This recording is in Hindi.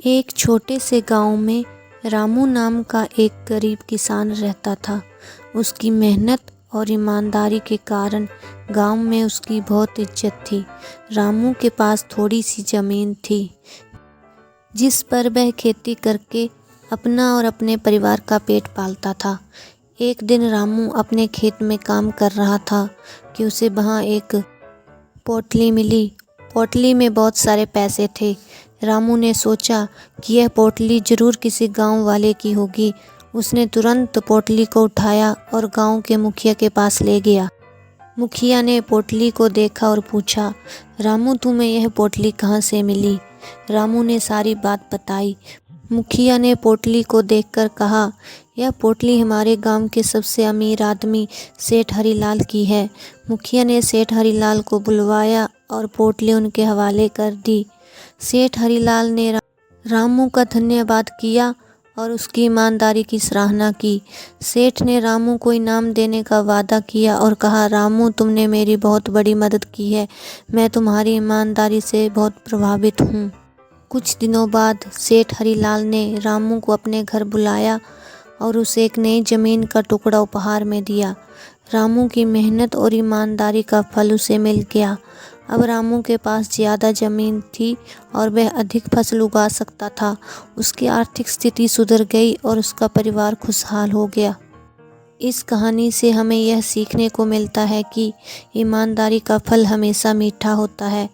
एक छोटे से गांव में रामू नाम का एक गरीब किसान रहता था। उसकी मेहनत और ईमानदारी के कारण गांव में उसकी बहुत इज्जत थी। रामू के पास थोड़ी सी ज़मीन थी जिस पर वह खेती करके अपना और अपने परिवार का पेट पालता था। एक दिन रामू अपने खेत में काम कर रहा था कि उसे वहाँ एक पोटली मिली। पोटली में बहुत सारे पैसे थे। रामू ने सोचा कि यह पोटली जरूर किसी गांव वाले की होगी। उसने तुरंत पोटली को उठाया और गांव के मुखिया के पास ले गया। मुखिया ने पोटली को देखा और पूछा, रामू तुम्हें यह पोटली कहाँ से मिली? रामू ने सारी बात बताई। मुखिया ने पोटली को देखकर कहा, यह पोटली हमारे गांव के सबसे अमीर आदमी सेठ हरीलाल की है। मुखिया ने सेठ हरीलाल को बुलवाया और पोटली उनके हवाले कर दी। सेठ हरीलाल ने रामू का धन्यवाद किया और उसकी ईमानदारी की सराहना की। सेठ ने रामू को इनाम देने का वादा किया और कहा, रामू तुमने मेरी बहुत बड़ी मदद की है। मैं तुम्हारी ईमानदारी से बहुत प्रभावित हूँ। कुछ दिनों बाद सेठ हरीलाल ने रामू को अपने घर बुलाया और उसे एक नई ज़मीन का टुकड़ा उपहार में दिया। रामू की मेहनत और ईमानदारी का फल उसे मिल गया। अब रामू के पास ज़्यादा ज़मीन थी और वह अधिक फसल उगा सकता था। उसकी आर्थिक स्थिति सुधर गई और उसका परिवार खुशहाल हो गया। इस कहानी से हमें यह सीखने को मिलता है कि ईमानदारी का फल हमेशा मीठा होता है